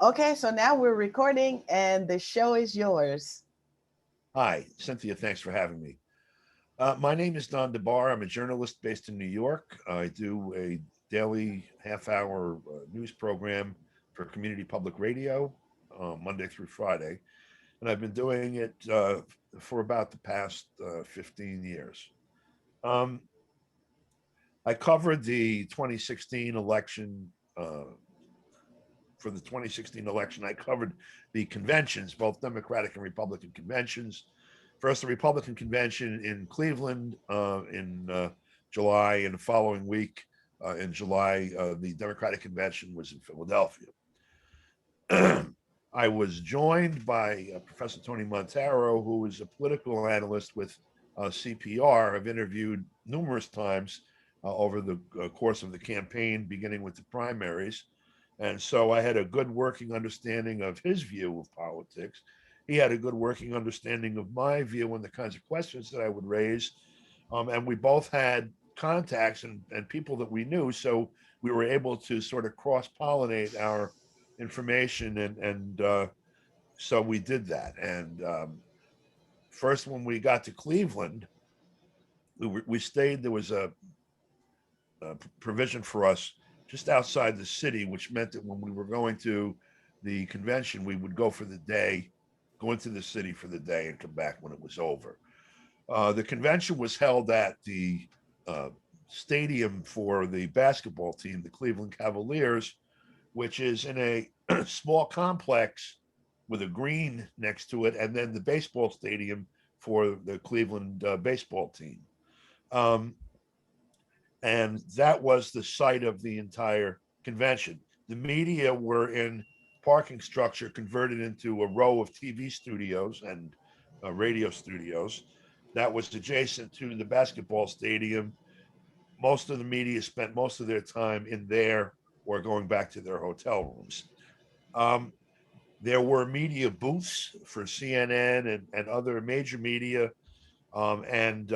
Okay, so now we're recording and the show is yours. Hi, Cynthia. Thanks for having me. My name is Don DeBar. I'm a journalist based in New York. I do a daily half-hour news program for community public radio, Monday through Friday, and I've been doing it for about the past 15 years. Um, I covered the 2016 election. For the 2016 election, I covered the conventions, both Democratic and Republican conventions. First, the Republican convention in Cleveland in July, and the following week in July, the Democratic convention was in Philadelphia. I was joined by Professor Tony Montaro, who is a political analyst with CPR. I've interviewed numerous times over the course of the campaign, beginning with the primaries. And so I had a good working understanding of his view of politics. He had a good working understanding of my view and the kinds of questions that I would raise. And we both had contacts and people that we knew. So we were able to sort of cross pollinate our information. And so we did that. And first, when we got to Cleveland, we stayed. There was a provision for us just outside the city, which meant that when we were going to the convention, we would go for the day, go into the city for the day, and come back when it was over. The convention was held at the uh, stadium for the basketball team, the Cleveland Cavaliers, which is in a small complex with a green next to it, and then the baseball stadium for the Cleveland baseball team. Um, and that was the site of the entire convention. The media were in parking structure converted into a row of TV studios and radio studios that was adjacent to the basketball stadium. Most of the media spent most of their time in there or going back to their hotel rooms. Um, there were media booths for CNN and other major media, and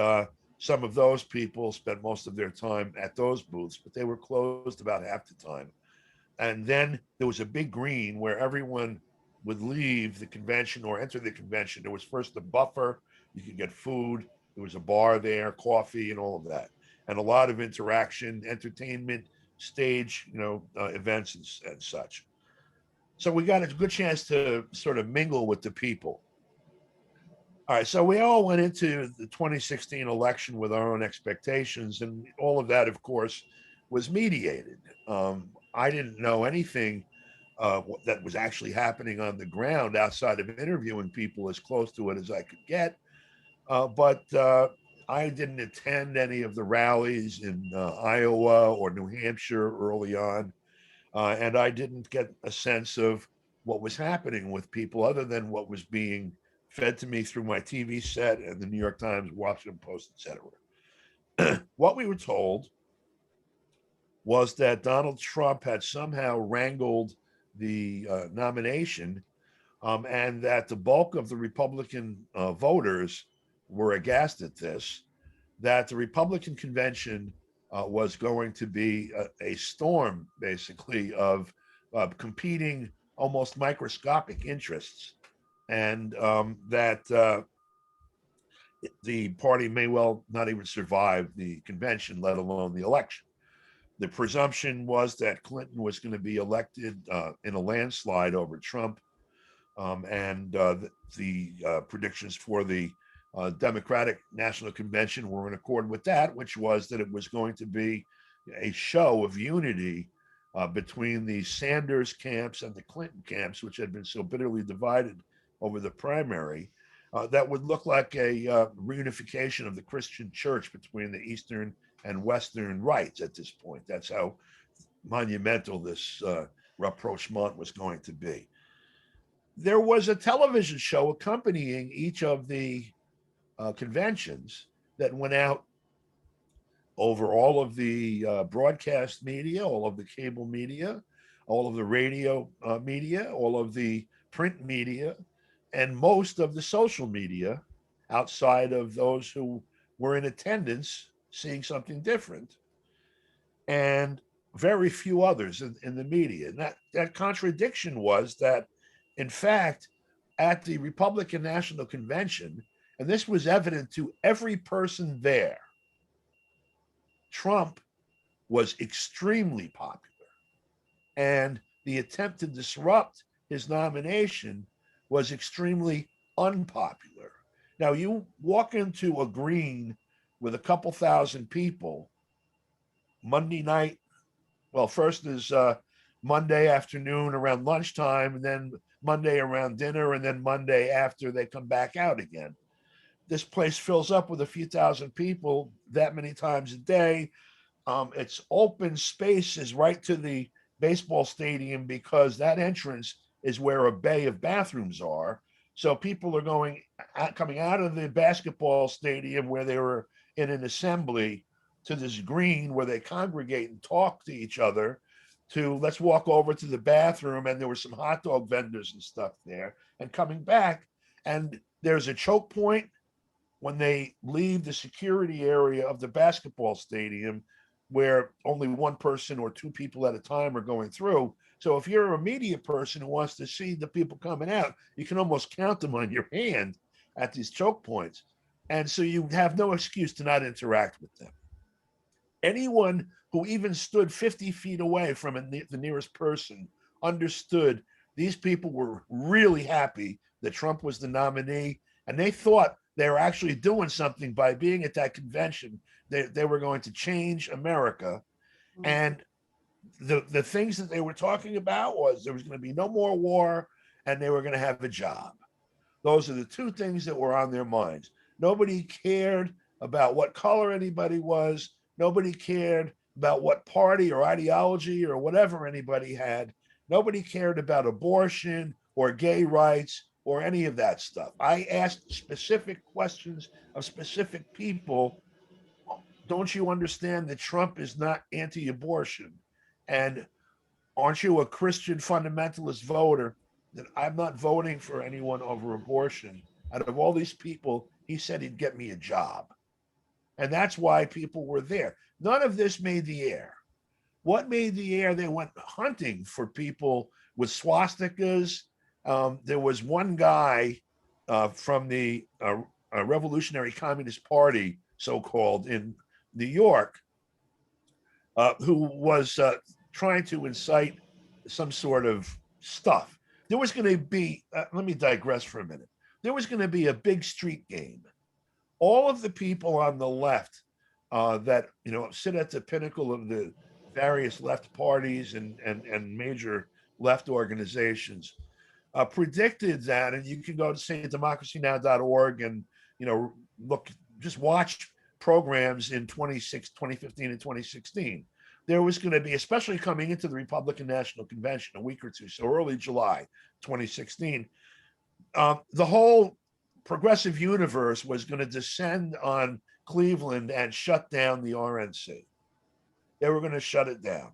some of those people spent most of their time at those booths, but they were closed about half the time. And then there was a big green where everyone would leave the convention or enter the convention. There was first a buffer, you could get food, there was a bar there, coffee, and all of that, and a lot of interaction, entertainment, stage, events and such. So we got a good chance to sort of mingle with the people. All right, so we all went into the 2016 election with our own expectations, and all of that, of course, was mediated. I didn't know anything that was actually happening on the ground outside of interviewing people as close to it as I could get. But I didn't attend any of the rallies in Iowa or New Hampshire early on, and I didn't get a sense of what was happening with people other than what was being fed to me through my TV set and the New York Times, Washington Post, etc. What we were told was that Donald Trump had somehow wrangled the nomination, and that the bulk of the Republican voters were aghast at this, that the Republican convention was going to be a storm, basically, of competing, almost microscopic interests, and that the party may well not even survive the convention, let alone the election. The presumption was that Clinton was going to be elected in a landslide over Trump, and the predictions for the Democratic National Convention were in accord with that, which was that it was going to be a show of unity between the Sanders camps and the Clinton camps, which had been so bitterly divided over the primary. That would look like a reunification of the Christian church between the Eastern and Western rights at this point. That's how monumental this rapprochement was going to be. There was a television show accompanying each of the conventions that went out over all of the broadcast media, all of the cable media, all of the radio media, all of the print media, and most of the social media outside of those who were in attendance seeing something different. And very few others in the media. And that contradiction was that, in fact, at the Republican National Convention, and this was evident to every person there, Trump was extremely popular. And the attempt to disrupt his nomination was extremely unpopular. Now, you walk into a green with a couple thousand people Monday night. Well, first is Monday afternoon around lunchtime, and then Monday around dinner, and then Monday after they come back out again. This place fills up with a few thousand people that many times a day. It's open spaces right to the baseball stadium because that entrance is where a bay of bathrooms are. So people are coming out of the basketball stadium where they were in an assembly to this green where they congregate and talk to each other, to let's walk over to the bathroom, and there were some hot dog vendors and stuff there, and coming back, and there's a choke point when they leave the security area of the basketball stadium where only one person or two people at a time are going through. So if you're a media person who wants to see the people coming out, you can almost count them on your hand at these choke points. And so you have no excuse to not interact with them. Anyone who even stood 50 feet away from the nearest person understood these people were really happy that Trump was the nominee, and they thought they were actually doing something by being at that convention. They were going to change America. And the things that they were talking about was there was going to be no more war, and they were going to have a job. Those are the two things that were on their minds. Nobody cared about what color anybody was. Nobody cared about what party or ideology or whatever anybody had. Nobody cared about abortion or gay rights or any of that stuff. I asked specific questions of specific people. Don't you understand that Trump is not anti-abortion? And aren't you a Christian fundamentalist voter? That I'm not voting for anyone over abortion. Out of all these people, he said he'd get me a job. And that's why people were there. None of this made the air. What made the air? They went hunting for people with swastikas. There was one guy from the Revolutionary Communist Party, so-called, in New York, who was trying to incite some sort of stuff. There was going to be, let me digress for a minute. There was going to be a big street game. All of the people on the left that sit at the pinnacle of the various left parties and major left organizations predicted that, and you can go to say democracynow.org and look, just watch programs in 2015 and 2016. There was going to be, especially coming into the Republican National Convention a week or two, so early July 2016, the whole progressive universe was going to descend on Cleveland and shut down the RNC. They were going to shut it down.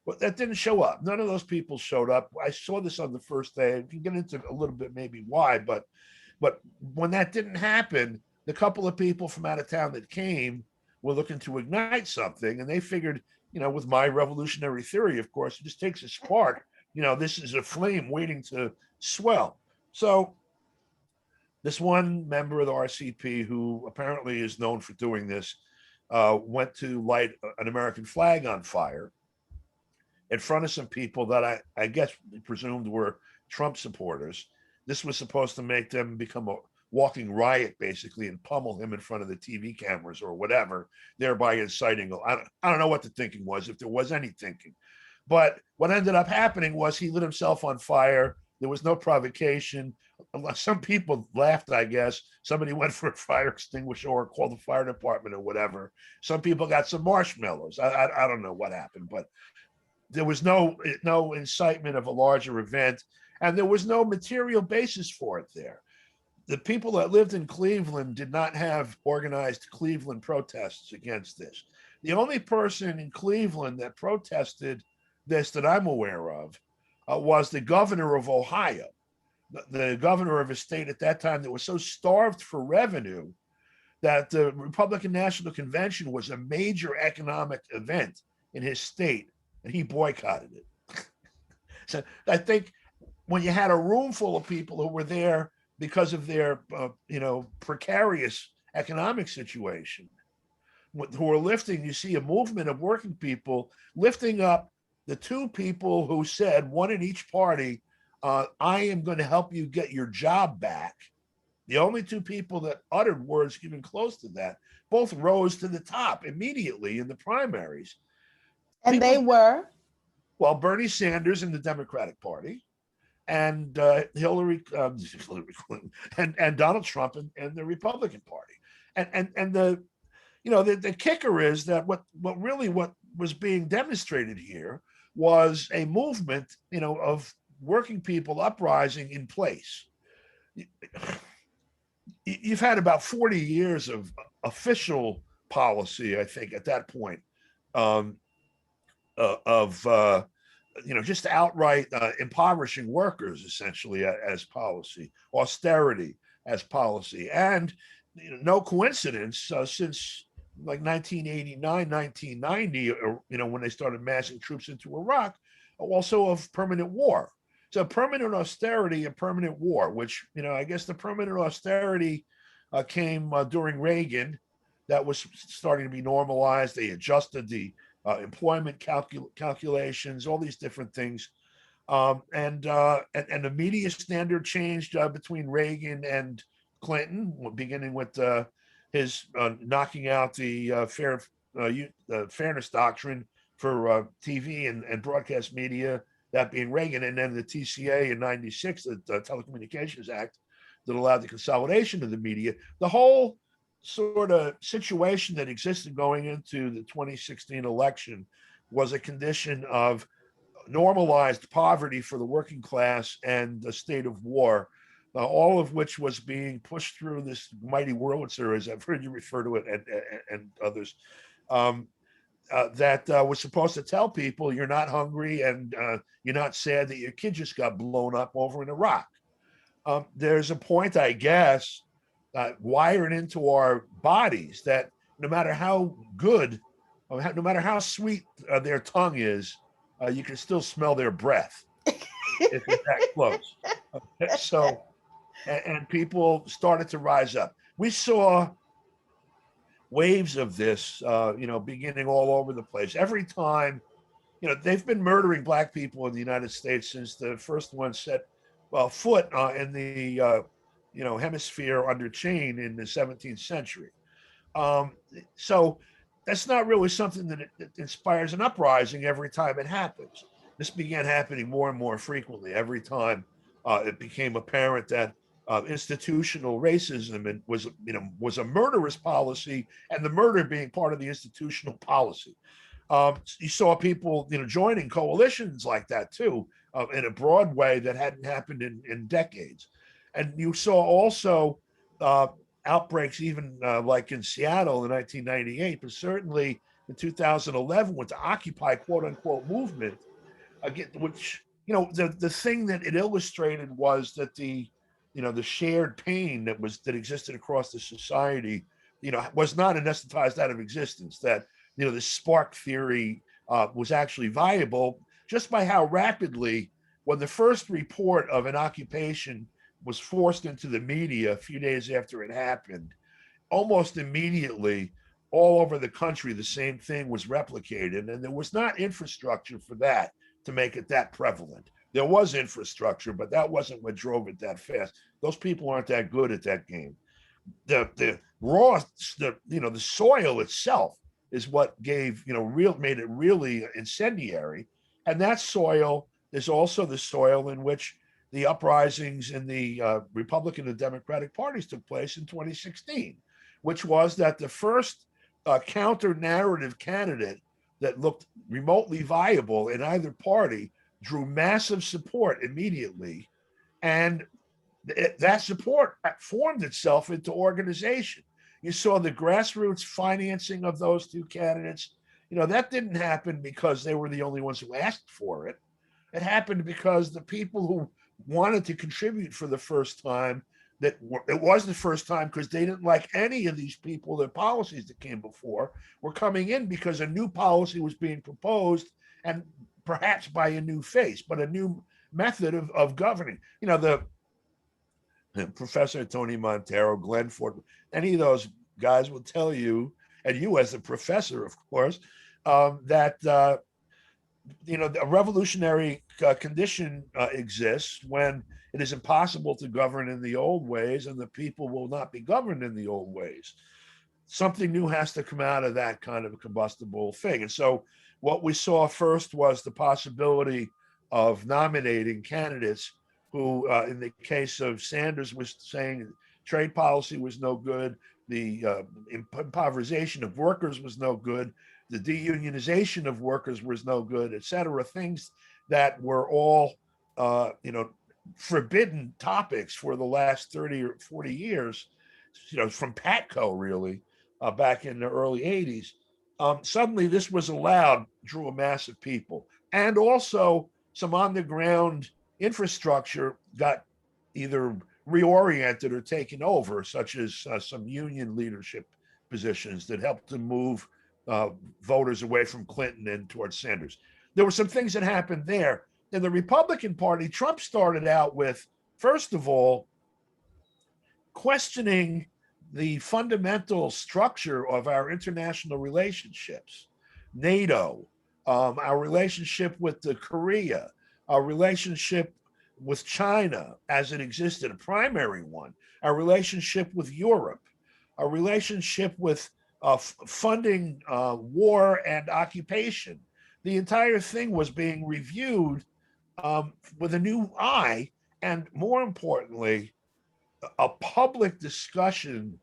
But that didn't show up. None of those people showed up. I saw this on the first day. You can get into a little bit maybe why, but when that didn't happen, the couple of people from out of town that came were looking to ignite something, and they figured, with my revolutionary theory, of course, it just takes a spark. This is a flame waiting to swell. So this one member of the RCP, who apparently is known for doing this, went to light an American flag on fire in front of some people that I guess presumed were Trump supporters. This was supposed to make them become a walking riot, basically, and pummel him in front of the TV cameras or whatever, thereby inciting. I don't know what the thinking was, if there was any thinking. But what ended up happening was he lit himself on fire. There was no provocation. Some people laughed, I guess. Somebody went for a fire extinguisher or called the fire department or whatever. Some people got some marshmallows. I don't know what happened, but there was no incitement of a larger event, and there was no material basis for it there. The people that lived in Cleveland did not have organized Cleveland protests against this. The only person in Cleveland that protested this that I'm aware of was the governor of Ohio, the governor of a state at that time that was so starved for revenue that the Republican National Convention was a major economic event in his state and he boycotted it. So I think when you had a room full of people who were there because of their, precarious economic situation, who are lifting, you see a movement of working people lifting up the two people who said, one in each party, I am going to help you get your job back. The only two people that uttered words even close to that, both rose to the top immediately in the primaries. And they were? Well, Bernie Sanders in the Democratic Party, and Hillary Clinton, and Donald Trump and the Republican Party. And the kicker is that what was being demonstrated here was a movement, of working people uprising in place. You've had about 40 years of official policy, I think, at that point, of just outright impoverishing workers, essentially, as policy, austerity as policy. And no coincidence, since like 1989, 1990, when they started massing troops into Iraq, also of permanent war. So permanent austerity and permanent war, which, I guess the permanent austerity came during Reagan. That was starting to be normalized. They adjusted the employment calculations, all these different things. And the media standard changed between Reagan and Clinton, beginning with his knocking out the fairness doctrine for TV and broadcast media, that being Reagan, and then the TCA in '96, the Telecommunications Act, that allowed the consolidation of the media. The whole sort of situation that existed going into the 2016 election was a condition of normalized poverty for the working class and a state of war, all of which was being pushed through this mighty Wurlitzer, as I've heard you refer to it, and others, that was supposed to tell people you're not hungry and you're not sad that your kid just got blown up over in Iraq. There's a point, I guess, wired into our bodies that no matter how good, or no matter how sweet their tongue is, you can still smell their breath if it's that close. So, and people started to rise up. We saw waves of this, beginning all over the place. Every time, they've been murdering Black people in the United States since the first one set foot in the hemisphere under chain in the 17th century. So that's not really something that inspires an uprising every time it happens. This began happening more and more frequently every time it became apparent that institutional racism was a murderous policy, and the murder being part of the institutional policy. You saw people, joining coalitions like that too, in a broad way that hadn't happened in decades. And you saw also outbreaks, even like in Seattle in 1998, but certainly in 2011 with the Occupy quote unquote movement, again, which, the thing that it illustrated was that the shared pain that existed across the society, was not anesthetized out of existence, that, the spark theory was actually viable just by how rapidly, when the first report of an occupation was forced into the media a few days after it happened, almost immediately all over the country, the same thing was replicated. And there was not infrastructure for that to make it that prevalent. There was infrastructure, but that wasn't what drove it that fast. Those people aren't that good at that game. The soil itself is what made it really incendiary. And that soil is also the soil in which the uprisings in the Republican and Democratic parties took place in 2016, which was that the first counter-narrative candidate that looked remotely viable in either party drew massive support immediately. And that support formed itself into organization. You saw the grassroots financing of those two candidates. That didn't happen because they were the only ones who asked for it. It happened because the people who wanted to contribute for the first time, it was the first time because they didn't like any of these people, the policies that came before, were coming in because a new policy was being proposed, and perhaps by a new face, but a new method of governing. You know, the Professor Tony Montero, Glenn Ford, any of those guys will tell you, and you as a professor, of course, that a revolutionary condition exists when it is impossible to govern in the old ways, and the people will not be governed in the old ways. Something new has to come out of that kind of a combustible thing. And so what we saw first was the possibility of nominating candidates who, in the case of Sanders, was saying trade policy was no good, the impoverization of workers was no good, the deunionization of workers was no good, et cetera, things that were all, forbidden topics for the last 30 or 40 years, from Patco, really, back in the early 80s. Suddenly this was allowed, drew a mass of people. And also some on-the-ground infrastructure got either reoriented or taken over, such as some union leadership positions that helped to move voters away from Clinton and towards Sanders. There were some things that happened there. In the Republican Party, Trump started out with, first of all, questioning the fundamental structure of our international relationships, NATO, our relationship with Korea, our relationship with China as it existed, a primary one, our relationship with Europe, our relationship with funding war and occupation. The entire thing was being reviewed with a new eye, and more importantly, a public discussion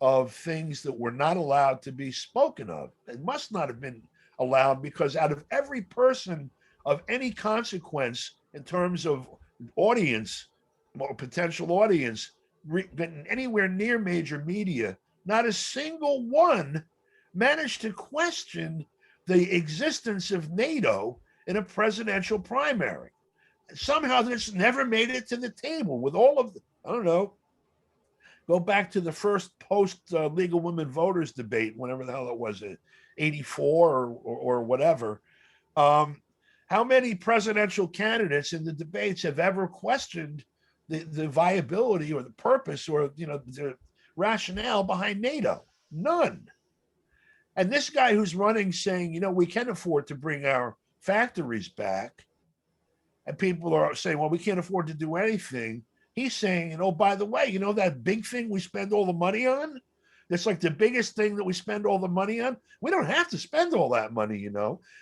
of things that were not allowed to be spoken of. It must not have been allowed, because out of every person of any consequence in terms of audience or potential audience been anywhere near major media, not a single one managed to question the existence of NATO in a presidential primary. Somehow this never made it to the table with all of the, I don't know, go back to the first post League of Women Voters debate, whenever the hell it was, 84 or whatever. How many presidential candidates in the debates have ever questioned the viability or the purpose or the rationale behind NATO? None. And this guy who's running saying, we can afford to bring our factories back, and people are saying, well, we can't afford to do anything. He's saying, by the way, that big thing we spend all the money on? It's like the biggest thing that we spend all the money on. We don't have to spend all that money,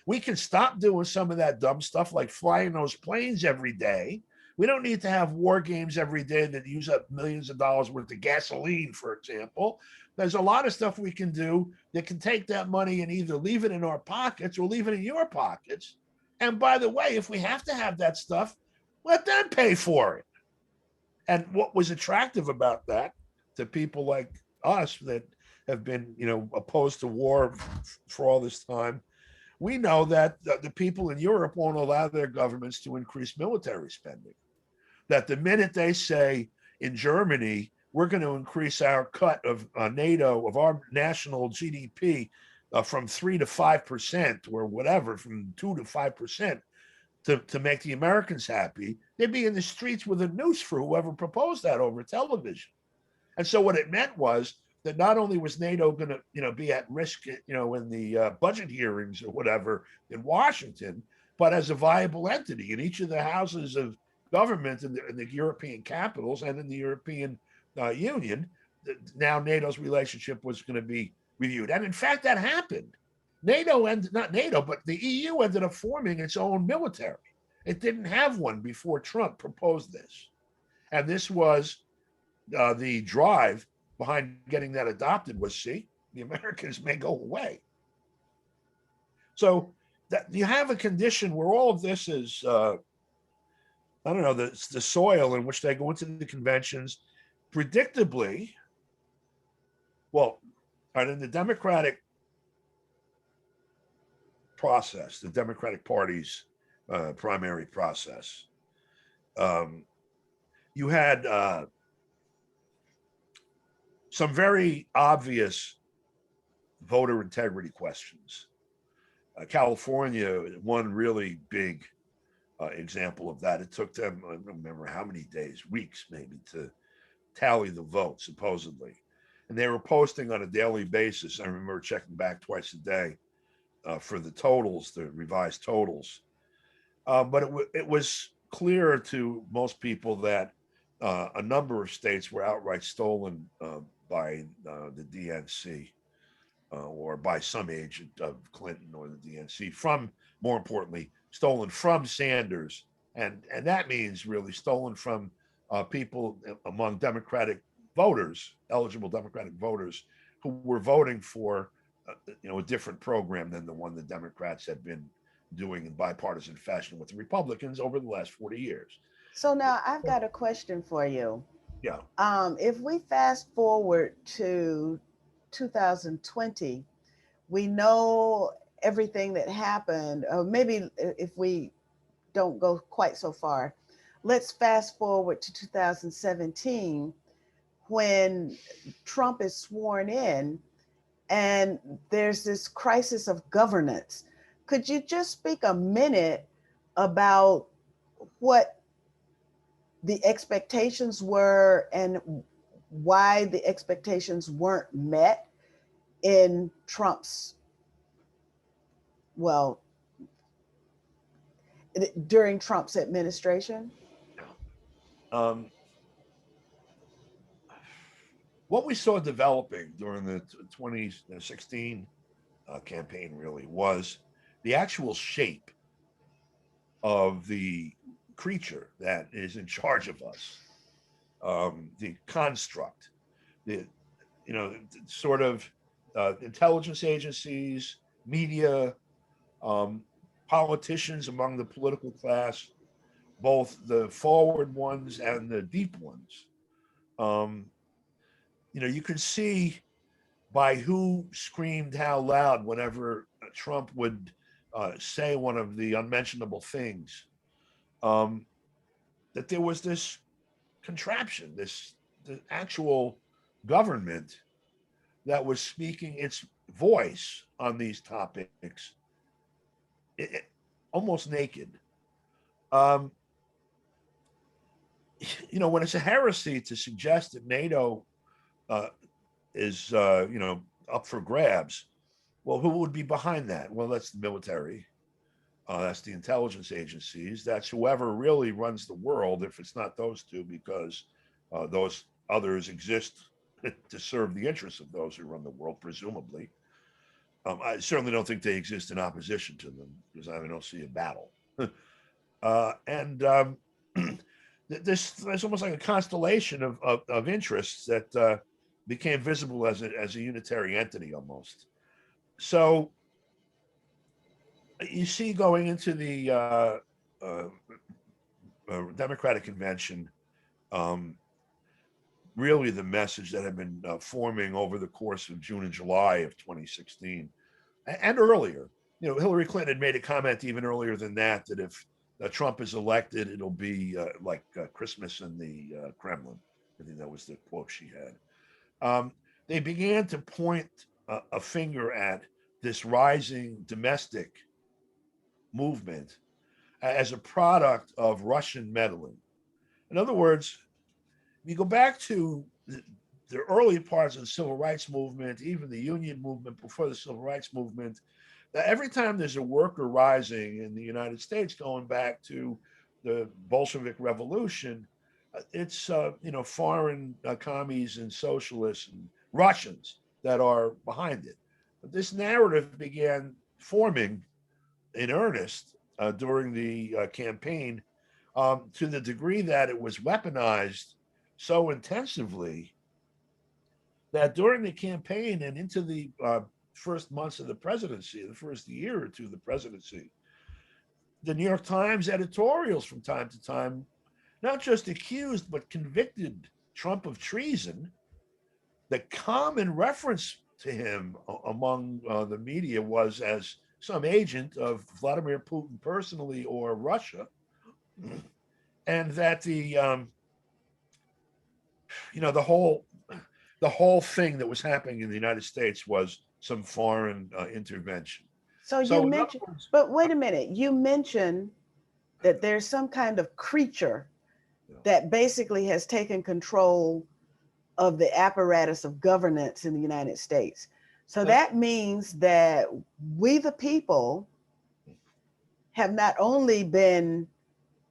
We can stop doing some of that dumb stuff like flying those planes every day. We don't need to have war games every day that use up millions of dollars worth of gasoline, for example. There's a lot of stuff we can do that can take that money and either leave it in our pockets or leave it in your pockets. And by the way, if we have to have that stuff, let them pay for it. And what was attractive about that to people like us that have been, opposed to war for all this time, we know that the people in Europe won't allow their governments to increase military spending. That the minute they say in Germany, we're going to increase our cut of NATO, of our national GDP from 3 to 5% or whatever, from 2 to 5%, to make the Americans happy, they'd be in the streets with a noose for whoever proposed that over television. And so what it meant was that not only was NATO going to, be at risk, in the budget hearings or whatever in Washington, but as a viable entity in each of the houses of government in the European capitals and in the European Union, now NATO's relationship was going to be reviewed. And in fact, that happened. Not NATO, but the EU ended up forming its own military. It didn't have one before Trump proposed this. And this was the drive behind getting that adopted was, see, the Americans may go away. So that you have a condition where all of this is, the soil in which they go into the conventions, predictably, in the Democratic process, the Democratic Party's primary process, you had some very obvious voter integrity questions. California, one really big example of that. It took them, I don't remember how many days, weeks maybe, to tally the votes, supposedly. And they were posting on a daily basis. I remember checking back twice a day for the totals, the revised totals. But it was clear to most people that a number of states were outright stolen by the DNC or by some agent of Clinton or the DNC, from, more importantly, stolen from Sanders. And that means really stolen from people among Democratic voters, eligible Democratic voters, who were voting for a different program than the one the Democrats had been doing in bipartisan fashion with the Republicans over the last 40 years. So now I've got a question for you. Yeah. If we fast forward to 2020, we know everything that happened. Maybe if we don't go quite so far, let's fast forward to 2017 when Trump is sworn in and there's this crisis of governance. Could you just speak a minute about what the expectations were and why the expectations weren't met in Trump's, well, during Trump's administration? Um, what we saw developing during the 2016 campaign really was the actual shape of the creature that is in charge of us, the construct, the sort of intelligence agencies, media, politicians among the political class, both the forward ones and the deep ones. You can see by who screamed how loud whenever Trump would say one of the unmentionable things, that there was this contraption, the actual government that was speaking its voice on these topics, almost naked. Um, when it's a heresy to suggest that NATO is, up for grabs, well, who would be behind that? Well, that's the military. That's the intelligence agencies. That's whoever really runs the world, if it's not those two, because those others exist to serve the interests of those who run the world, presumably. I certainly don't think they exist in opposition to them, because I don't see a battle. And there's almost like a constellation of interests that became visible as a unitary entity almost. So you see, going into the Democratic convention, really the message that had been forming over the course of June and July of 2016 and earlier. Hillary Clinton had made a comment even earlier than that if Trump is elected, it'll be like Christmas in the Kremlin. I think that was the quote she had. They began to point a finger at this rising domestic movement as a product of Russian meddling. In other words, if you go back to the early parts of the civil rights movement, even the union movement before the civil rights movement, every time there's a worker rising in the United States, going back to the Bolshevik Revolution, it's foreign commies and socialists and Russians that are behind it. But this narrative began forming in earnest during the campaign, to the degree that it was weaponized so intensively that during the campaign and into the first months of the presidency, the first year or two of the presidency, the New York Times editorials from time to time not just accused but convicted Trump of treason. The common reference to him among the media was as some agent of Vladimir Putin personally or Russia, and that the whole thing that was happening in the United States was some foreign intervention. So you So in other mentioned, words, but wait a minute, you mentioned that there's some kind of creature you know, that basically has taken control of the apparatus of governance in the United States. So that, that means that we, the people, have not only been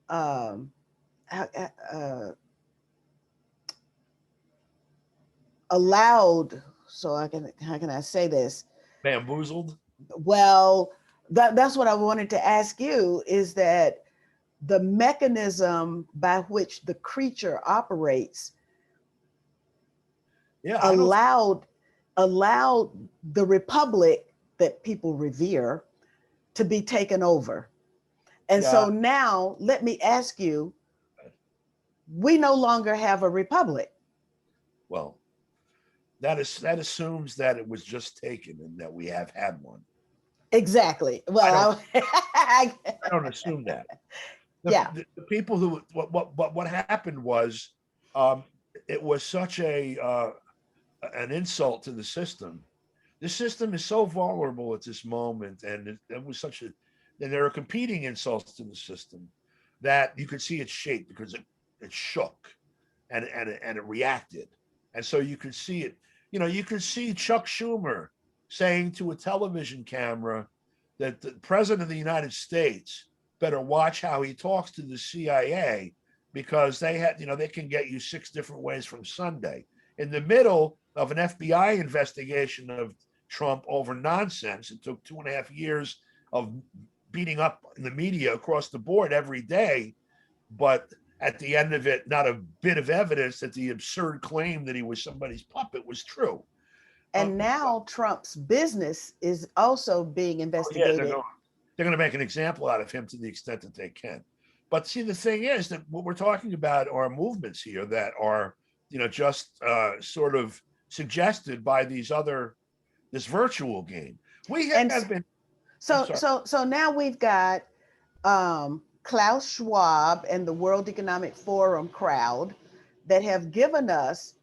um, allowed, so how can I say this? bamboozled. Well, that's what I wanted to ask you, is that the mechanism by which the creature operates Yeah, I don't. allowed allowed the republic that people revere to be taken over. And Yeah, so now let me ask you, we no longer have a republic. well, that assumes that it was just taken and that we have had one. Exactly. I don't. Well, I don't assume that. yeah. The people who what happened was, um, it was such a an insult to the system. The system is so vulnerable at this moment, and it was such a, and there are competing insults to the system that you could see it shake because it shook and it reacted, and so you could see it. You know, you could see Chuck Schumer saying to a television camera that the president of the United States better watch how he talks to the CIA because they had, you know, they can get you 6 different ways from Sunday in the middle of an FBI investigation of Trump over nonsense. It took 2.5 years of beating up in the media across the board every day, but at the end of it, not a bit of evidence that the absurd claim that he was somebody's puppet was true. And now Trump's business is also being Oh yeah, investigated. they're going to make an example out of him to the extent that they can. But see, the thing is that what we're talking about are movements here that are, you know, just sort of suggested by these other this virtual game. We And have been. I'm so sorry. so now we've got Klaus Schwab and the World Economic Forum crowd that have given us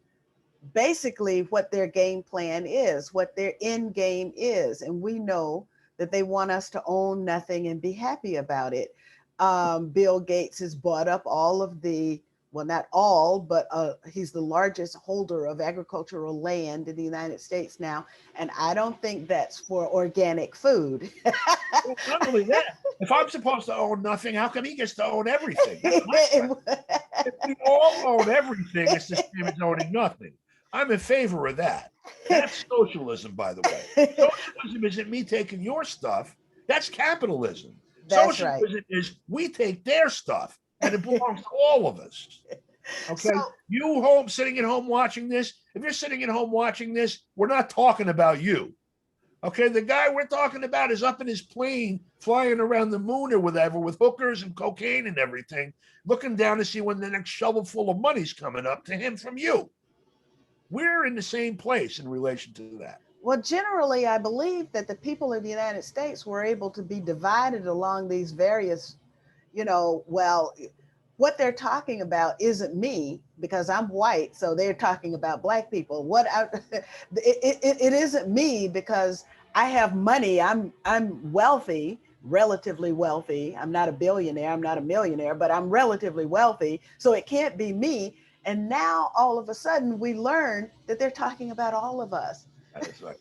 basically what their game plan is, what their end game is. And we know that they want us to own nothing and be happy about it. Bill Gates has bought up all of the, well, not all, but he's the largest holder of agricultural land in the United States now. And I don't think that's for organic food. Well, not only that, if I'm supposed to own nothing, how come he gets to own everything? That's my question. If we all own everything, it's the same as owning nothing. I'm in favor of that. That's socialism, by the way. Socialism isn't me taking your stuff. That's capitalism. That's right. Socialism is we take their stuff and it belongs to all of us. So, Okay. You home sitting at home watching this, if you're sitting at home watching this, we're not talking about you. Okay, the guy we're talking about is up in his plane flying around the moon or whatever with hookers and cocaine and everything, looking down to see when the next shovelful of money's coming up to him from you. We're in the same place in relation to that. well, generally, I believe that the people of the United States were able to be divided along these various, well, what they're talking about isn't me because I'm white, so they're talking about black people. It isn't me because I have money. I'm wealthy, relatively wealthy. I'm not a billionaire. I'm not a millionaire, but I'm relatively wealthy. So it can't be me. And now all of a sudden we learn that they're talking about all of us. That is right.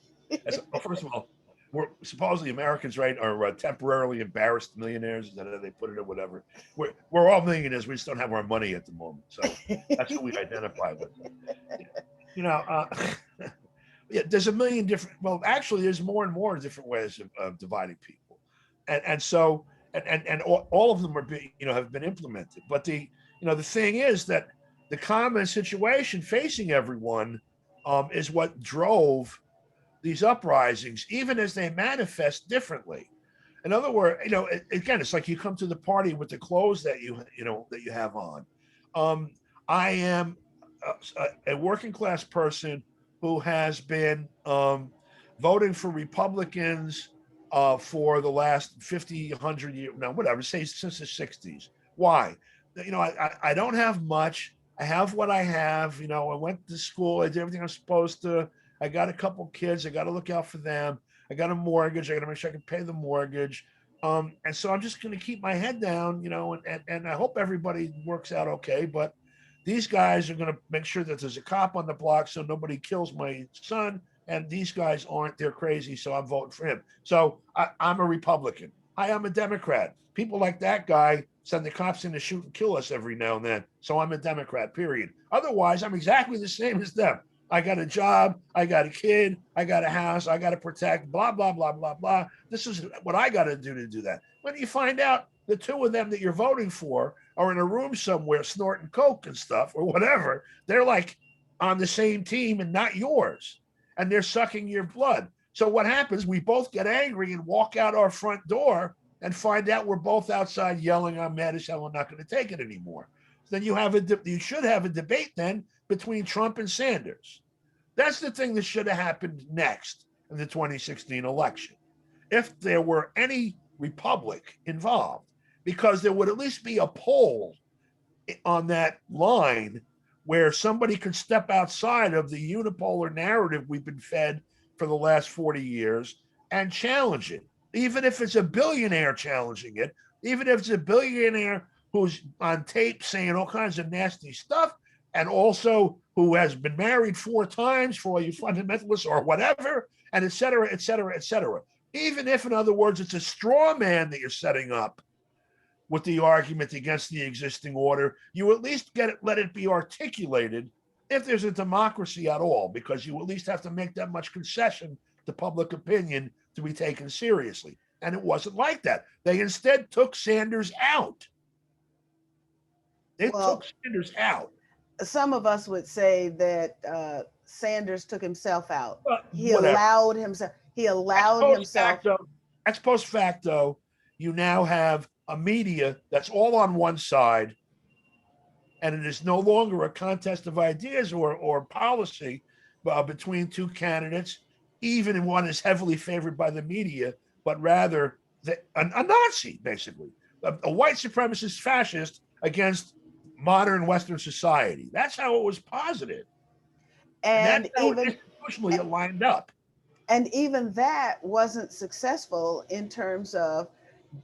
Well, first of all, we're supposedly Americans, right, are temporarily embarrassed millionaires. Is that how they put it or whatever? We're all millionaires. We just don't have our money at the moment. So that's who we identify with. You know, yeah, there's a million different. Well, actually, there's more and more different ways of dividing people, and so and all of them are have been implemented. But the thing is that the common situation facing everyone is what drove these uprisings, even as they manifest differently. In other words, again, it's like you come to the party with the clothes that you have on. Um, I am a working class person who has been voting for Republicans for the last 50, 100 years, no, whatever, say since the 60s. Why? I don't have much. I have what I have. I went to school. I did everything I'm supposed to. I got a couple kids. I got to look out for them. I got a mortgage. I got to make sure I can pay the mortgage. And so I'm just going to keep my head down, and I hope everybody works out okay. But these guys are going to make sure that there's a cop on the block so nobody kills my son. And these guys aren't, they're crazy. So I'm voting for him. So I'm a Republican. Hi, I'm a Democrat. People like that guy send the cops in to shoot and kill us every now and then. So I'm a Democrat, period. Otherwise, I'm exactly the same as them. I got a job, I got a kid, I got a house, I got to protect, blah, blah, blah, blah, blah. This is what I got to do that. When you find out the two of them that you're voting for are in a room somewhere snorting coke and stuff or whatever, they're like on the same team and not yours. And they're sucking your blood. So what happens? We both get angry and walk out our front door and find out we're both outside yelling, I'm mad as hell, I'm not going to take it anymore. Then you should have a debate then between Trump and Sanders. That's the thing that should have happened next in the 2016 election. If there were any Republic involved, because there would at least be a poll on that line where somebody could step outside of the unipolar narrative we've been fed for the last 40 years and challenge it. Even if it's a billionaire challenging it, even if it's a billionaire who's on tape saying all kinds of nasty stuff, and also who has been married 4 times for all you fundamentalists or whatever, and et cetera, et cetera, et cetera. Even if, in other words, it's a straw man that you're setting up with the argument against the existing order, you at least let it be articulated if there's a democracy at all, because you at least have to make that much concession to public opinion to be taken seriously. And it wasn't like that. They instead took Sanders out. They took Sanders out. Some of us would say that Sanders took himself out. He Whatever. allowed himself. He allowed himself. Ex post facto, you now have a media that's all on one side, and it is no longer a contest of ideas or policy between two candidates, even if one is heavily favored by the media, but rather a Nazi, basically, a white supremacist fascist against modern Western society. That's how it was posited. And that's how institutionally it lined up. And even that wasn't successful in terms of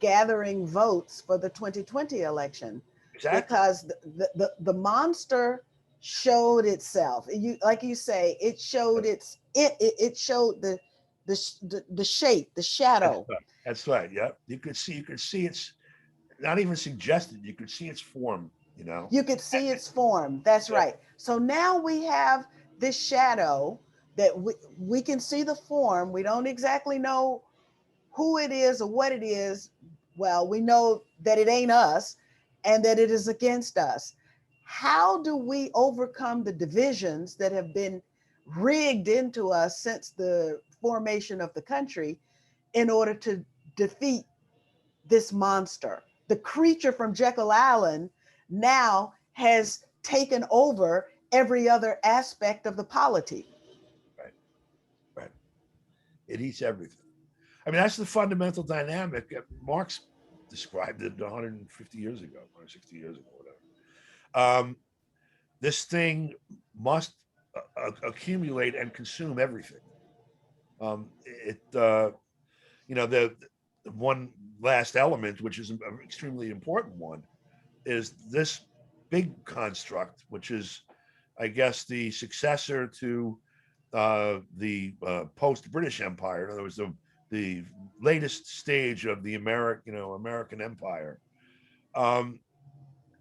gathering votes for the 2020 election. Exactly. Because the monster showed itself. Like you say, it showed it showed the shape, the shadow. That's right. Yeah. You could see it's not even suggested. You could see its form, You could see its form. That's right. So now we have this shadow that we can see the form. We don't exactly know who it is or what it is. Well, we know that it ain't us and that it is against us. How do we overcome the divisions that have been rigged into us since the formation of the country in order to defeat this monster? The creature from Jekyll Island now has taken over every other aspect of the polity. Right. It eats everything. I mean, that's the fundamental dynamic. Marx described it 150 years ago, 160 years ago, whatever. This thing must accumulate and consume everything. The one last element, which is an extremely important one, is this big construct, which is, I guess, the successor to the post-British Empire. In other words, the latest stage of the American Empire,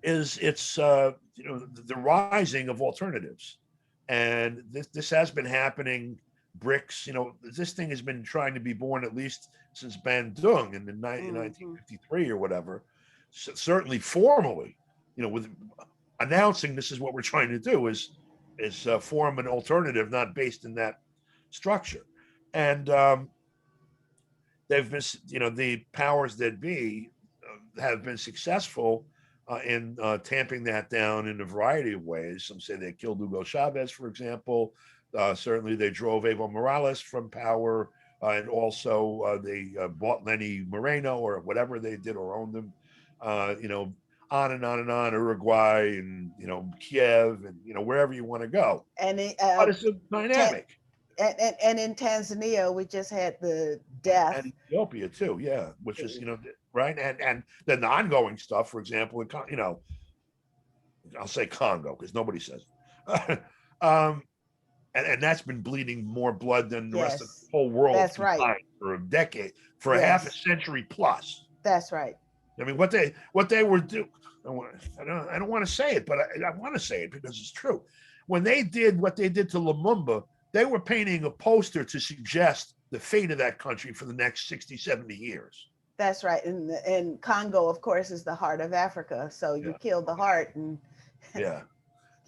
is it's the rising of alternatives, and this has been happening. BRICS, this thing has been trying to be born at least since Bandung in 1953 or whatever. So certainly formally, with announcing this is what we're trying to do is form an alternative not based in that structure. And they've been, the powers that be have been successful in tamping that down in a variety of ways. Some say they killed Hugo Chavez, for example. Certainly they drove Evo Morales from power, and also they bought Lenny Moreno or whatever they did, or owned them, on and on and on, Uruguay and, Kiev and, wherever you want to go. And but it's a dynamic. And in Tanzania, we just had the death. and Ethiopia too, yeah, which is right, and then the ongoing stuff, for example, I'll say Congo because nobody says it. um, and that's been bleeding more blood than the rest of the Yes, whole world that's right. combined for a decade, for a half a Yes, century plus. that's right. I mean, what they were do. I don't want to say it, but I want to say it because it's true. When they did what they did to Lumumba, they were painting a poster to suggest the fate of that country for the next 60, 70 years. That's right. And Congo, of course, is the heart of Africa. So you Yeah, kill the heart, and yeah.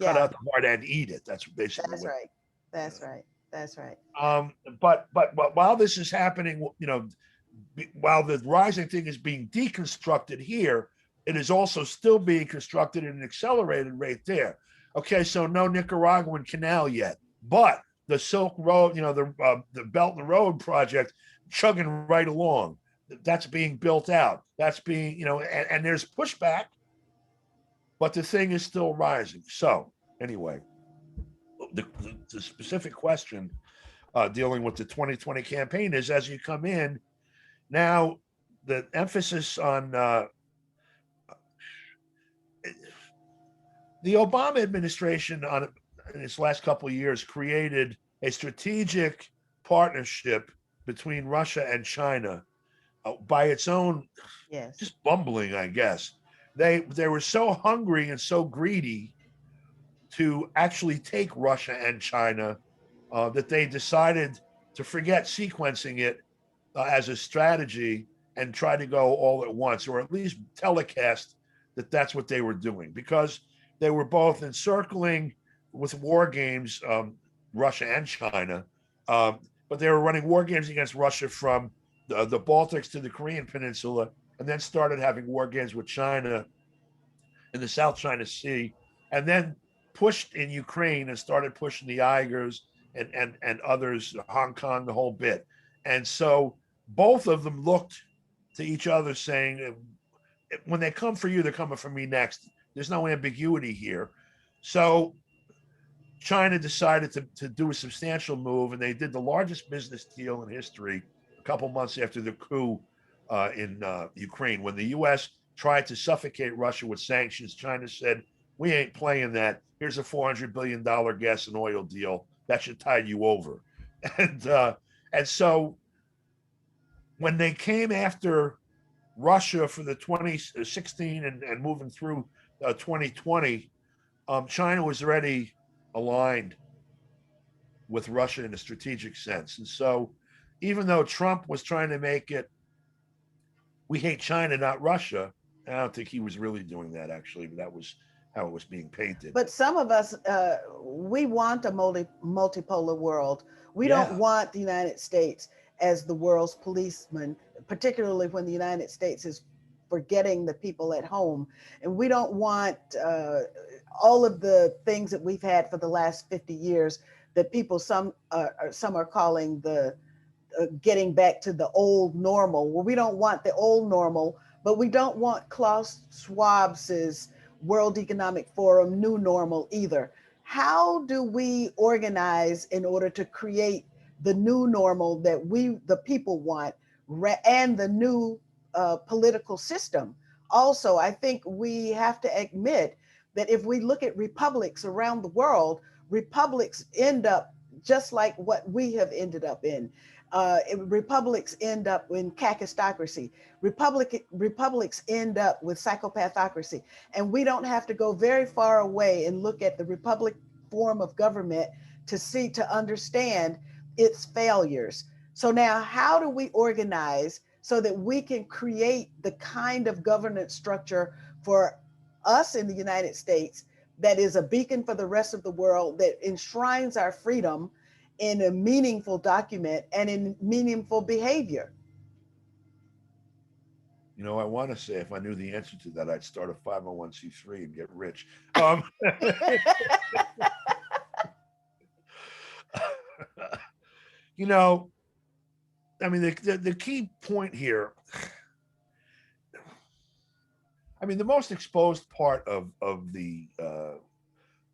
Cut yeah, out the heart and eat it. That's basically that's what. right. Yeah. That's right. That's right. But while this is happening, while the rising thing is being deconstructed here, it is also still being constructed at an accelerated rate there. Okay, so no Nicaraguan canal yet, but the Silk Road, the Belt and Road project, chugging right along. That's being built out. That's being, and there's pushback, but the thing is still rising. So anyway, the specific question dealing with the 2020 campaign is as you come in now, the emphasis on the Obama administration in its last couple of years created a strategic partnership between Russia and China by its own Yes. just bumbling, I guess. They were so hungry and so greedy to actually take Russia and China that they decided to forget sequencing it as a strategy and try to go all at once, or at least telecast that that's what they were doing, because they were both encircling with war games, Russia and China, but they were running war games against Russia from the Baltics to the Korean Peninsula, and then started having war games with China in the South China Sea, and then pushed in Ukraine and started pushing the Uyghurs and others, Hong Kong, the whole bit. And so both of them looked to each other saying, when they come for you, they're coming for me next. There's no ambiguity here. So China decided to do a substantial move, and they did the largest business deal in history a couple months after the coup in Ukraine. When the U.S. tried to suffocate Russia with sanctions, China said, we ain't playing that. Here's a $400 billion gas and oil deal. That should tide you over. And so when they came after Russia for the 2016 and moving through 2020, China was already aligned with Russia in a strategic sense. And so even though Trump was trying to make it, we hate China, not Russia, I don't think he was really doing that actually, but that was how it was being painted. But some of us, we want a multipolar world. We don't Yeah. want the United States as the world's policeman, particularly when the United States is forgetting the people at home. And we don't want all of the things that we've had for the last 50 years that people, some are calling the getting back to the old normal. Well, we don't want the old normal, but we don't want Klaus Schwab's World Economic Forum new normal either. How do we organize in order to create the new normal that we, the people, want, and the new political system? Also, I think we have to admit that if we look at republics around the world, republics end up just like what we have ended up in. Republics end up in kakistocracy. Republics end up with psychopathocracy. And we don't have to go very far away and look at the republic form of government to understand its failures. So now, how do we organize so that we can create the kind of governance structure for us in the United States that is a beacon for the rest of the world, that enshrines our freedom in a meaningful document and in meaningful behavior? I want to say if I knew the answer to that, I'd start a 501c3 and get rich. Um, you know, I mean, the key point here, I mean, the most exposed part of the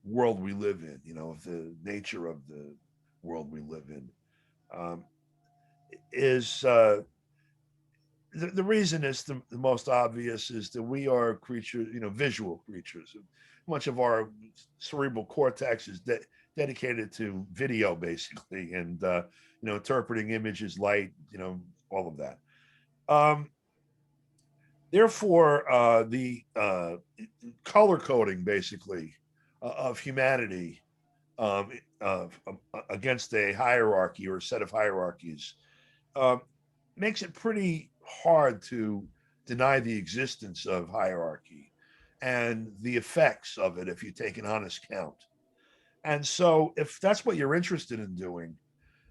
world we live in, of the nature of world we live in, um, is the reason is the most obvious is that we are creatures, visual creatures. Much of our cerebral cortex is dedicated to video, basically, and interpreting images, light, all of that. Um, Therefore, the color coding, basically, of humanity um, against a hierarchy or a set of hierarchies um, makes it pretty hard to deny the existence of hierarchy and the effects of it if you take an honest count. And so, if that's what you're interested in doing,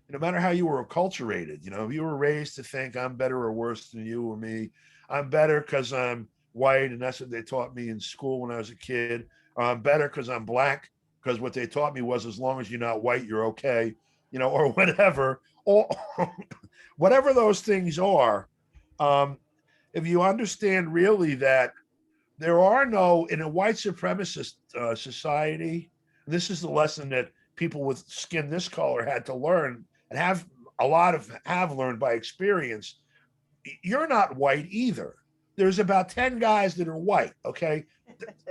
no matter how you were acculturated, if you were raised to think I'm better or worse than you or me, I'm better because I'm white and that's what they taught me in school when I was a kid, or I'm better because I'm black because what they taught me was as long as you're not white, you're okay, or whatever, or whatever those things are. Um, if you understand really that there are no, in a white supremacist society, this is the lesson that people with skin this color had to learn and have learned by experience. You're not white either. There's about 10 guys that are white, okay?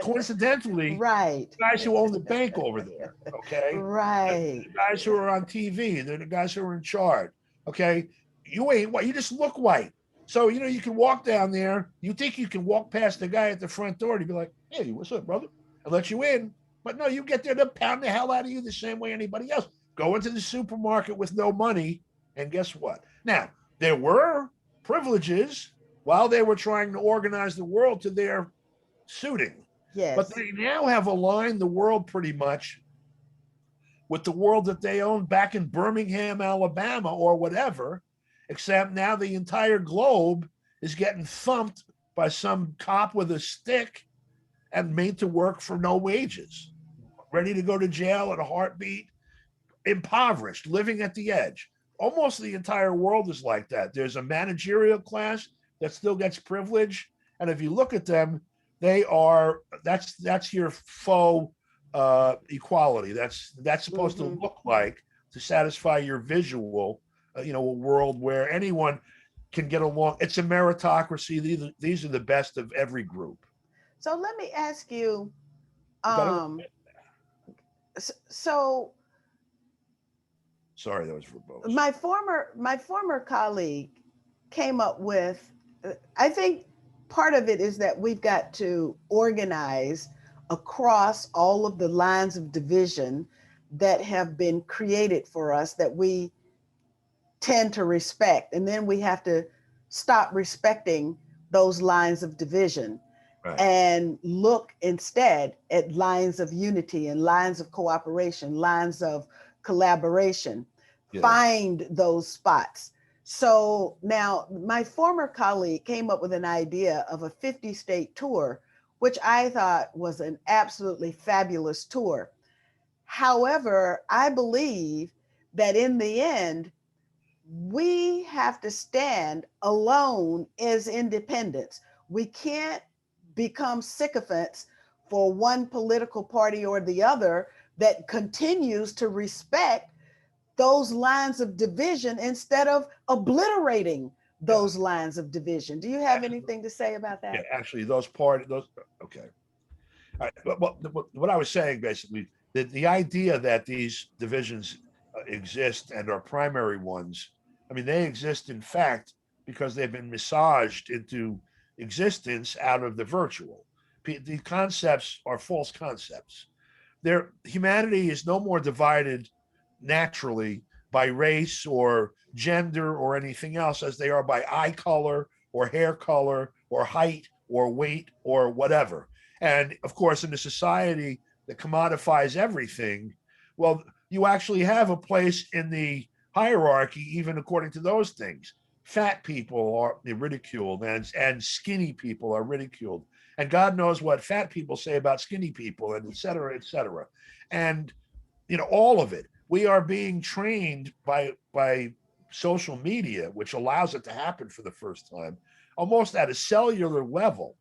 Coincidentally, Right. guys who own the bank over there, okay? Right. The guys who are on TV, they're the guys who are in charge, okay? You ain't white, you just look white. So, you can walk down there, you think you can walk past the guy at the front door and be like, hey, what's up, brother? And let you in. But no, you get there, they'll pound the hell out of you the same way anybody else. Go into the supermarket with no money, and guess what? Now, there were privileges while they were trying to organize the world to their suiting. But Yes. they now have aligned the world pretty much with the world that they owned back in Birmingham, Alabama, or whatever, except now the entire globe is getting thumped by some cop with a stick and made to work for no wages, ready to go to jail at a heartbeat, impoverished, living at the edge. Almost the entire world is like that. There's a managerial class that still gets privilege, and if you look at them, that's your faux equality. That's supposed to Mm-hmm. look like to satisfy your visual, a world where anyone can get along. It's a meritocracy. These are the best of every group. So let me ask you, You got to. um, so Sorry, that was verbose. my former colleague came up with, I think part of it is that we've got to organize across all of the lines of division that have been created for us that we tend to respect. And then we have to stop respecting those lines of division Right. and look instead at lines of unity and lines of cooperation, lines of collaboration, Yeah. find those spots. So now my former colleague came up with an idea of a 50 state tour, which I thought was an absolutely fabulous tour. However, I believe that in the end, we have to stand alone as independents. We can't become sycophants for one political party or the other that continues to respect those lines of division instead of obliterating Yeah. those lines of division. Do you have anything to say about Yeah. that? Actually, those. Okay. All right. What I was saying basically, the idea that these divisions exist and are primary ones, I mean, they exist in fact because they've been massaged into existence out of the virtual. The concepts are false concepts. Humanity is no more divided naturally by race or gender or anything else as they are by eye color or hair color or height or weight or whatever. And of course, in a society that commodifies everything, well, you actually have a place in the hierarchy, even according to those things. Fat people are ridiculed, and skinny people are ridiculed. And God knows what fat people say about skinny people, and et cetera, et cetera. And all of it. We are being trained by social media, which allows it to happen for the first time, almost at a cellular level,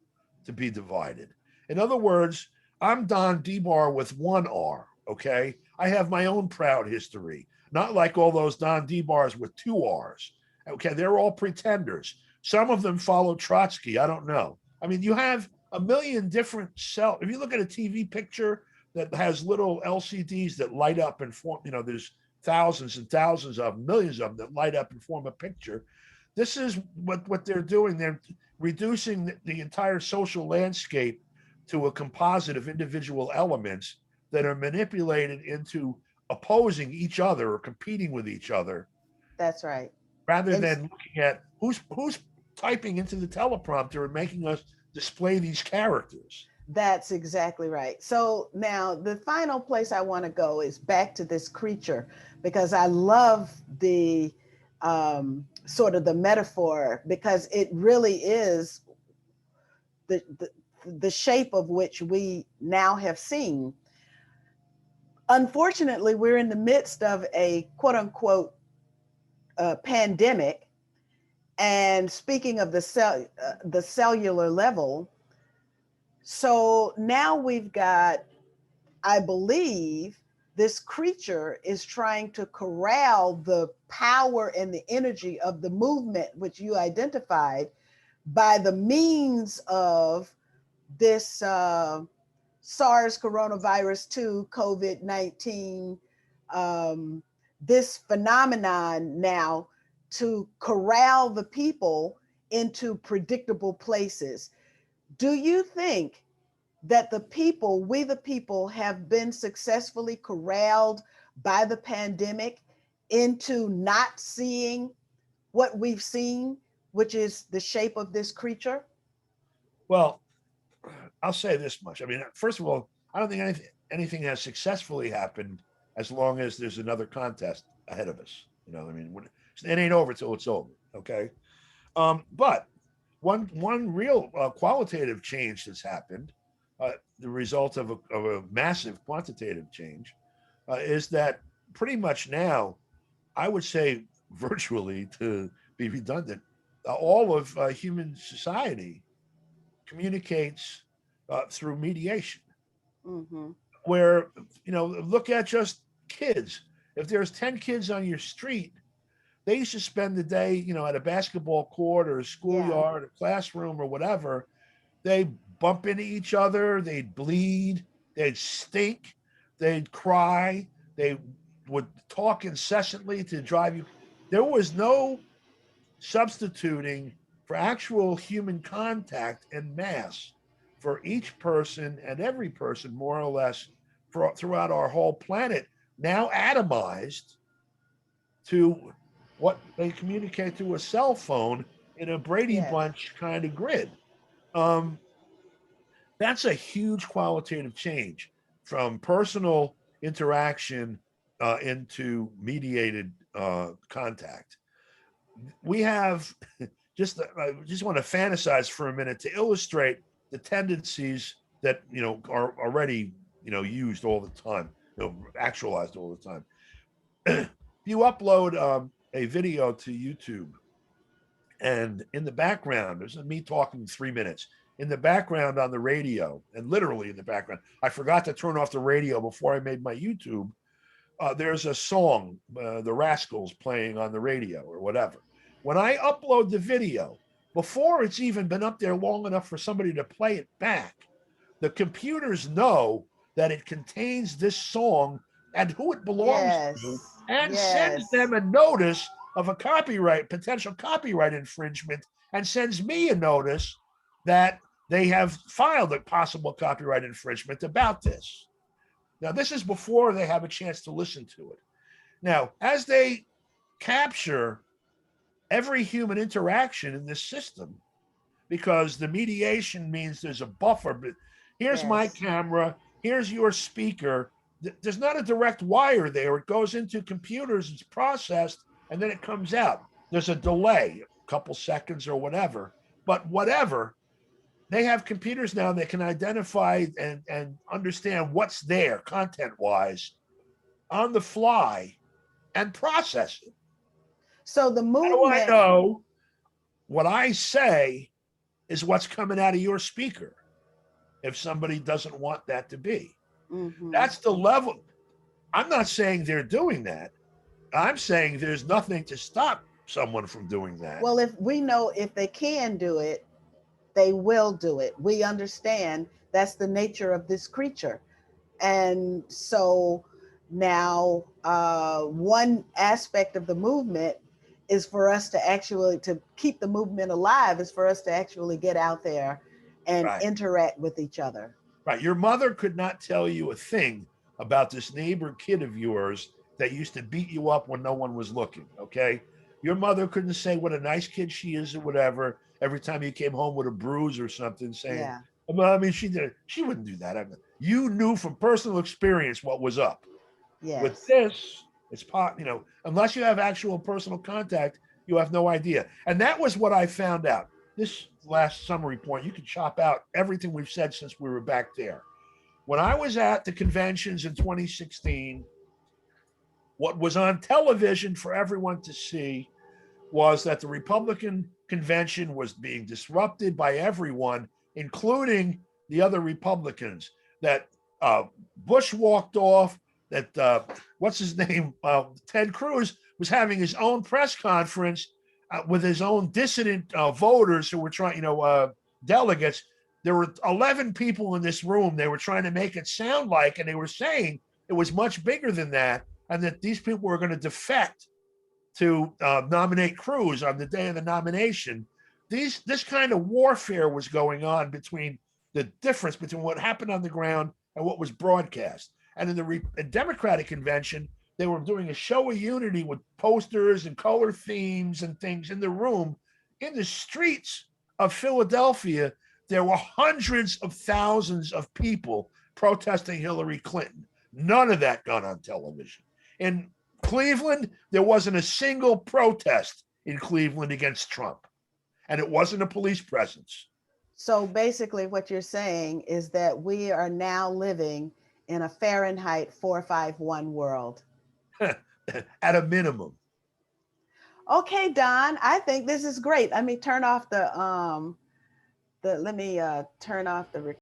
to be divided. In other words, I'm Don DeBar with one R. Okay, I have my own proud history. not like all those Don DeBars with two R's. Okay, they're all pretenders. Some of them follow Trotsky. I don't know. I mean, you have a million different cell. If you look at a TV picture that has little LCDs that light up and form, there's thousands and thousands of millions of them that light up and form a picture. This is what they're doing. They're reducing the entire social landscape to a composite of individual elements that are manipulated into opposing each other or competing with each other. That's right. Rather And than looking at who's typing into the teleprompter and making us display these characters. that's exactly right. So now the final place I want to go is back to this creature, because I love the sort of the metaphor, because it really is the shape of which we now have seen. Unfortunately, we're in the midst of a quote unquote pandemic. And speaking of the cellular level, so now we've got, I believe, this creature is trying to corral the power and the energy of the movement, which you identified, by the means of this SARS coronavirus 2, COVID-19, this phenomenon now to corral the people into predictable places. Do you think that we the people, have been successfully corralled by the pandemic into not seeing what we've seen, which is the shape of this creature? Well, I'll say this much. I mean, first of all, I don't think anything has successfully happened as long as there's another contest ahead of us. I mean, it ain't over till it's over. Okay, but one real qualitative change that's happened, the result of a massive quantitative change, is that pretty much now, I would say virtually, to be redundant, all of human society communicates through mediation. Mm-hmm. Where, look at just kids. If there's 10 kids on your street, they used to spend the day, at a basketball court or a Yeah. schoolyard, a classroom or whatever. They bump into each other, they'd bleed, they'd stink, they'd cry, they would talk incessantly to drive you. There was no substituting for actual human contact en masse for each person and every person, more or less, throughout our whole planet, now atomized to what they communicate through a cell phone in a Brady Yes. Bunch kind of grid. Um, that's a huge qualitative change from personal interaction into mediated contact. We have I just want to fantasize for a minute to illustrate the tendencies that are already used all the time, actualized all the time. If you upload a video to YouTube, and in the background, there's me talking 3 minutes. In the background on the radio, and literally in the background, I forgot to turn off the radio before I made my YouTube. There's a song, The Rascals, playing on the radio or whatever. When I upload the video, before it's even been up there long enough for somebody to play it back, the computers know that it contains this song and who it belongs to, Yes. and sends Yes. them a notice of a potential copyright infringement, and sends me a notice that they have filed a possible copyright infringement about this. Now, this is before they have a chance to listen to it. Now, as they capture every human interaction in this system, because the mediation means there's a buffer, but here's my Yes. camera, here's your speaker. There's not a direct wire there. It goes into computers, it's processed, and then it comes out. There's a delay, a couple seconds or whatever, but whatever. They have computers now that can identify and understand what's there content wise on the fly and process it. So the How do I movement, know what I say is what's coming out of your speaker if somebody doesn't want that to be? mm-hmm, That's the level. I'm not saying they're doing that, I'm saying there's nothing to stop someone from doing that. Well, if we know if they can do it, they will do it. We understand that's the nature of this creature. And so now one aspect of the movement is for us to actually to keep the movement alive, is for us to actually get out there and Right. interact with each other. Right. Your mother could not tell you a thing about this neighbor kid of yours that used to beat you up when no one was looking. Okay. Your mother couldn't say what a nice kid she is or whatever every time you came home with a bruise or something, saying, Yeah. well, I mean, she did. She wouldn't do that. I mean, you knew from personal experience what was up. With Yes. this, it's pot. Unless you have actual personal contact, you have no idea. And that was what I found out. This last summary point, you can chop out everything we've said since we were back there. When I was at the conventions in 2016, what was on television for everyone to see was that the Republican convention was being disrupted by everyone, including the other Republicans. That Bush walked off. That what's his name? Ted Cruz was having his own press conference with his own dissident voters who were trying, delegates. There were 11 people in this room. They were trying to make it sound like, and they were saying it was much bigger than that, and that these people were going to defect to nominate Cruz on the day of the nomination. This kind of warfare was going on between the difference between what happened on the ground and what was broadcast. And in the Democratic convention, they were doing a show of unity with posters and color themes and things in the room. In the streets of Philadelphia, there were hundreds of thousands of people protesting Hillary Clinton. None of that got on television. In Cleveland, there wasn't a single protest in Cleveland against Trump, and it wasn't a police presence. So basically, what you're saying is that we are now living in a Fahrenheit 451 world. At a minimum. Okay, Don, I think this is great. Let me turn off the let me turn off the